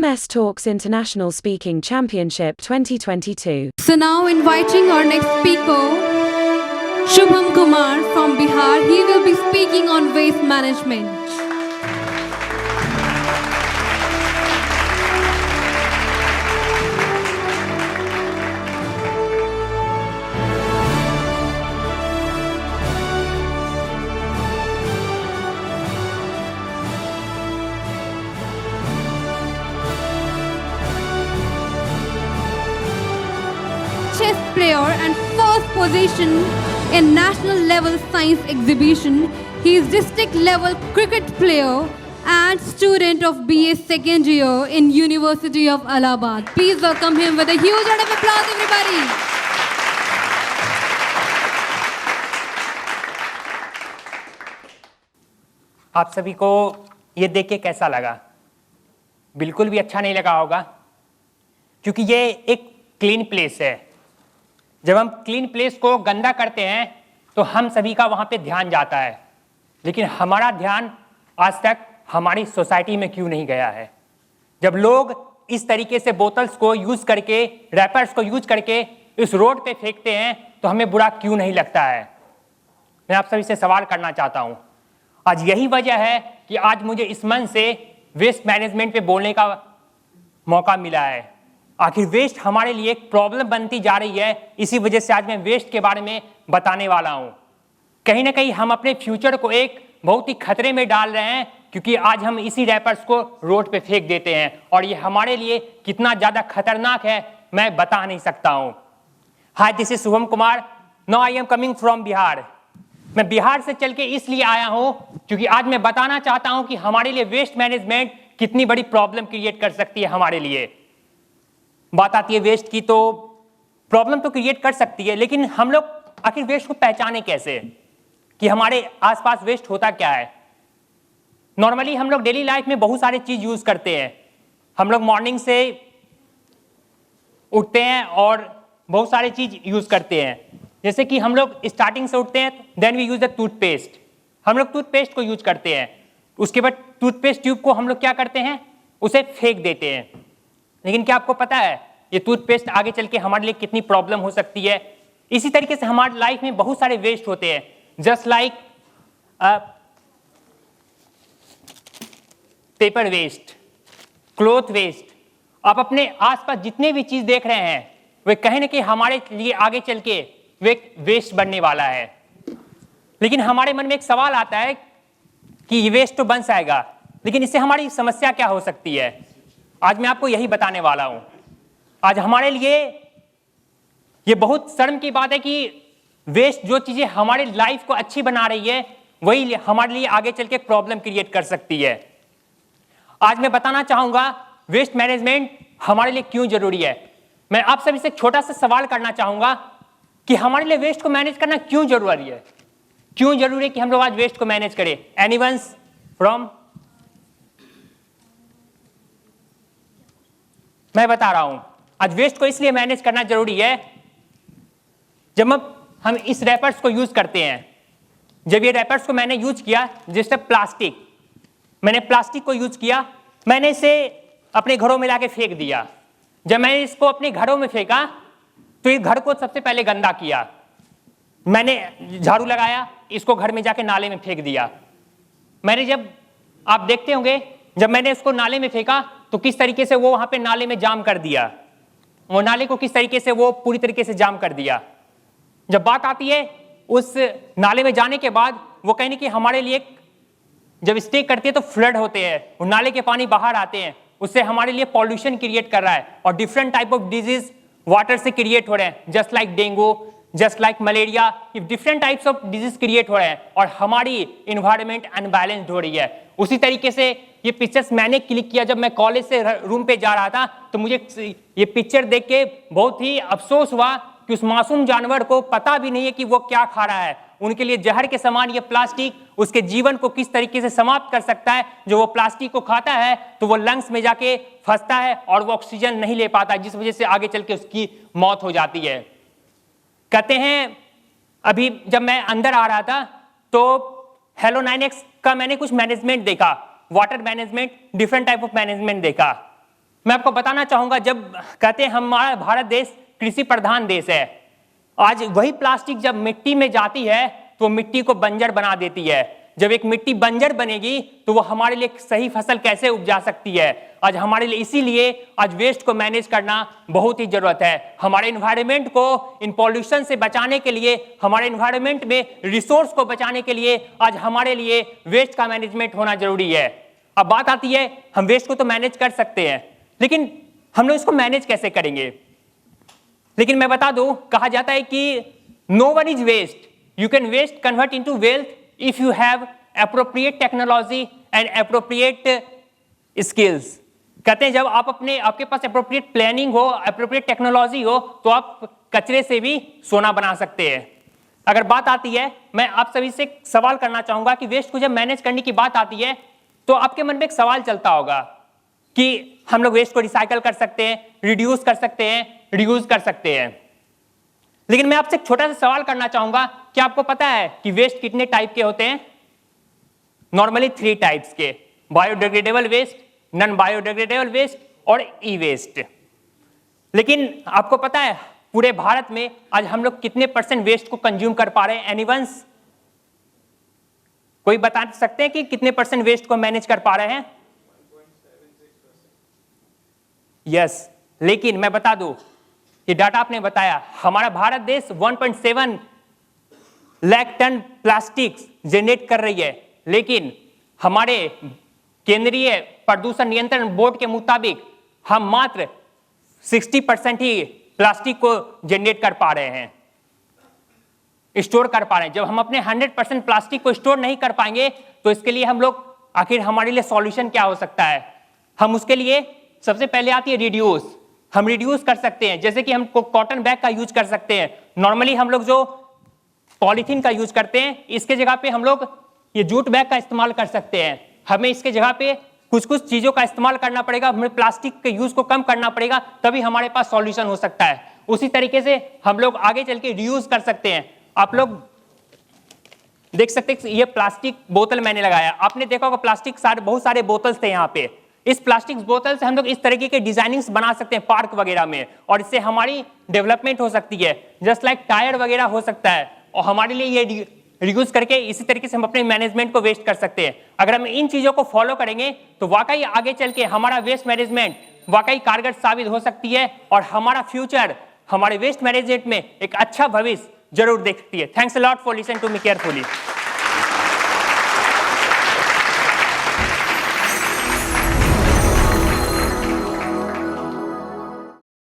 MS Talks International Speaking Championship 2022. So now inviting our next speaker, Shubham Kumar from Bihar. He will be speaking on waste management. Chess player and first position in national level science exhibition. He is district level cricket player and student of BA second year in University of Allahabad. Please welcome him with a huge round of applause, everybody. आप सभी को ये देख के कैसा लगा? बिल्कुल भी अच्छा नहीं लगा होगा, क्योंकि ये एक क्लीन प्लेस है। जब हम क्लीन प्लेस को गंदा करते हैं तो हम सभी का वहाँ पे ध्यान जाता है, लेकिन हमारा ध्यान आज तक हमारी सोसाइटी में क्यों नहीं गया है? जब लोग इस तरीके से बोतल्स को यूज़ करके, रैपर्स को यूज करके इस रोड पे फेंकते हैं तो हमें बुरा क्यों नहीं लगता है? मैं आप सभी से सवाल करना चाहता हूँ। आज यही वजह है कि आज मुझे इस मंच से वेस्ट मैनेजमेंट पे बोलने का मौका मिला है। आखिर वेस्ट हमारे लिए एक प्रॉब्लम बनती जा रही है, इसी वजह से आज मैं वेस्ट के बारे में बताने वाला हूं। कहीं ना कहीं हम अपने फ्यूचर को एक बहुत ही खतरे में डाल रहे हैं, क्योंकि आज हम इसी रैपर्स को रोड पे फेंक देते हैं और ये हमारे लिए कितना ज़्यादा खतरनाक है मैं बता नहीं सकता हूं। Hi, this is Shubham Kumar. Now I am coming from Bihar. मैं बिहार से चल के इसलिए आया हूं क्योंकि आज मैं बताना चाहता हूं कि हमारे लिए वेस्ट मैनेजमेंट कितनी बड़ी प्रॉब्लम क्रिएट कर सकती है। हमारे लिए बात आती है वेस्ट की तो प्रॉब्लम तो क्रिएट कर सकती है, लेकिन हम लोग आखिर वेस्ट को पहचाने कैसे कि हमारे आसपास वेस्ट होता क्या है? नॉर्मली हम लोग डेली लाइफ में बहुत सारे चीज यूज करते हैं। हम लोग मॉर्निंग से उठते हैं और बहुत सारे चीज यूज करते हैं, जैसे कि हम लोग स्टार्टिंग से उठते हैं, then we use the toothpaste. हम लोग टूथपेस्ट को यूज करते हैं, उसके बाद टूथपेस्ट ट्यूब को हम लोग क्या करते हैं, उसे फेंक देते हैं। लेकिन क्या आपको पता है ये टूथपेस्ट आगे चल के हमारे लिए कितनी प्रॉब्लम हो सकती है? इसी तरीके से हमारी लाइफ में बहुत सारे वेस्ट होते हैं, just like paper waste, cloth waste. आप अपने आसपास जितने भी चीज देख रहे हैं वे कहीं ना कहीं हमारे लिए आगे चल के वे एक वेस्ट बनने वाला है। लेकिन हमारे मन में एक सवाल आता है कि ये वेस्ट तो बन जाएगा, लेकिन इससे हमारी समस्या क्या हो सकती है? आज मैं आपको यही बताने वाला हूं। आज हमारे लिए ये बहुत शर्म की बात है कि वेस्ट जो चीजें हमारी लाइफ को अच्छी बना रही है वही हमारे लिए आगे चल के प्रॉब्लम क्रिएट कर सकती है। आज मैं बताना चाहूंगा वेस्ट मैनेजमेंट हमारे लिए क्यों जरूरी है। मैं आप सभी से एक छोटा सा सवाल करना चाहूंगा कि हमारे लिए वेस्ट को मैनेज करना क्यों जरूरी है? क्यों जरूरी है कि हम लोग आज वेस्ट को मैनेज करें? Anyone's from? मैं बता रहा हूं, आज वेस्ट को इसलिए मैनेज करना जरूरी है। जब हम इस रैपर्स को यूज करते हैं, जब ये रैपर्स को मैंने यूज किया, जैसे प्लास्टिक, मैंने प्लास्टिक को यूज किया, मैंने इसे अपने घरों में लाके फेंक दिया। जब मैंने इसको अपने घरों में फेंका तो इस घर को सबसे पहले गंदा किया। मैंने झाड़ू लगाया, इसको घर में जाके नाले में फेंक दिया। मैंने जब आप देखते होंगे जब मैंने इसको नाले में फेंका तो किस तरीके से वो वहां पे नाले में जाम कर दिया, वो नाले को किस तरीके से वो पूरी तरीके से जाम कर दिया। जब बात आती है उस नाले में जाने के बाद वो कहीं ना कहीं हमारे लिए जब स्टे करती है तो फ्लड होते हैं, वो नाले के पानी बाहर आते हैं, उससे हमारे लिए पॉल्यूशन क्रिएट कर रहा है और different type of disease water से क्रिएट हो रहे हैं, just like dengue, just like malaria. Different types of disease create हो रहे हैं और हमारी इन्वायरमेंट अनबैलेंस्ड हो रही है। उसी तरीके से ये पिक्चर्स मैंने क्लिक किया जब मैं कॉलेज से रूम पे जा रहा था, तो मुझे ये पिक्चर देख के बहुत ही अफसोस हुआ कि उस मासूम जानवर को पता भी नहीं है कि वो क्या खा रहा है। उनके लिए जहर के समान ये प्लास्टिक उसके जीवन को किस तरीके से समाप्त कर सकता है। जो वो प्लास्टिक को खाता है तो वो लंग्स में जाके फंसता है और वो ऑक्सीजन नहीं ले पाता, जिस वजह से आगे चल के उसकी मौत हो जाती है। कहते हैं अभी जब मैं अंदर आ रहा था तो हेलो 9X का मैंने कुछ मैनेजमेंट देखा, water management, different type of management देखा। मैं आपको बताना चाहूंगा, जब कहते हैं हमारा भारत देश कृषि प्रधान देश है, आज वही प्लास्टिक जब मिट्टी में जाती है तो मिट्टी को बंजर बना देती है। जब एक मिट्टी बंजर बनेगी तो वो हमारे लिए सही फसल कैसे उपजा सकती है। आज हमारे लिए, इसीलिए आज वेस्ट को मैनेज करना बहुत ही जरूरत है। हमारे एनवायरनमेंट को इन पॉल्यूशन से बचाने के लिए, हमारे एनवायरनमेंट में रिसोर्स को बचाने के लिए आज हमारे लिए वेस्ट का मैनेजमेंट होना जरूरी है। अब बात आती है, हम वेस्ट को तो मैनेज कर सकते हैं, लेकिन हम लोग इसको मैनेज कैसे करेंगे। लेकिन मैं बता दूं, कहा जाता है कि no one is waste, you can waste convert into wealth if you have appropriate technology and appropriate skills। कहते हैं जब आपके पास appropriate planning हो, appropriate technology हो, तो आप कचरे से भी सोना बना सकते हैं। अगर बात आती है, मैं आप सभी से सवाल करना चाहूंगा कि वेस्ट को जब मैनेज करने की बात आती है तो आपके मन में एक सवाल चलता होगा कि हम लोग वेस्ट को रिसाइकल कर सकते हैं, रिड्यूस कर सकते हैं, रियूज कर सकते हैं। लेकिन मैं आपसे एक छोटा सा सवाल करना चाहूंगा, क्या आपको पता है कि वेस्ट कितने टाइप के होते हैं? नॉर्मली 3 टाइप्स के, biodegradable waste, non biodegradable waste और ई वेस्ट। लेकिन आपको पता है पूरे भारत में आज हम लोग कितने % वेस्ट को कंज्यूम कर पा रहे हैं? एनीवंस, कोई बता सकते हैं कि कितने % वेस्ट को मैनेज कर पा रहे हैं? 1.76%। यस, लेकिन मैं बता दूं, ये डाटा आपने बताया, हमारा भारत देश 1.7 लाख टन प्लास्टिक जनरेट कर रही है, लेकिन हमारे केंद्रीय प्रदूषण नियंत्रण बोर्ड के मुताबिक हम मात्र 60% ही प्लास्टिक को जनरेट कर पा रहे हैं, स्टोर कर पा रहे हैं। जब हम अपने 100% प्लास्टिक को स्टोर नहीं कर पाएंगे तो इसके लिए हम लोग, आखिर हमारे लिए सॉल्यूशन क्या हो सकता है? हम उसके लिए सबसे पहले आती है रिड्यूस। हम रिड्यूस कर सकते हैं, जैसे कि हम कॉटन बैग का यूज कर सकते हैं। नॉर्मली हम लोग जो पॉलीथीन का यूज करते हैं, इसके जगह पे हम लोग ये जूट बैग का इस्तेमाल कर सकते हैं। हमें इसके जगह पे कुछ कुछ चीजों का इस्तेमाल करना पड़ेगा, हमें प्लास्टिक के यूज को कम करना पड़ेगा, तभी हमारे पास सॉल्यूशन हो सकता है। उसी तरीके से हम लोग आगे चल के रियूज कर सकते हैं। आप लोग देख सकते हैं, ये प्लास्टिक बोतल मैंने लगाया, आपने देखा होगा प्लास्टिक बहुत सारे बोतल्स थे यहाँ पे। इस प्लास्टिक बोतल से हम लोग इस तरीके के डिजाइनिंग्स बना सकते हैं पार्क वगैरह में, और इससे हमारी डेवलपमेंट हो सकती है। जस्ट लाइक टायर वगैरह हो सकता है, और हमारे लिए ये रियूज करके इसी तरीके से हम अपने मैनेजमेंट को वेस्ट कर सकते हैं। अगर हम इन चीजों को फॉलो करेंगे तो वाकई आगे चल के हमारा वेस्ट मैनेजमेंट वाकई कारगर साबित हो सकती है, और हमारा फ्यूचर हमारे वेस्ट मैनेजमेंट में एक अच्छा भविष्य जरूर देख सकती है। Thanks a lot for listening to me carefully.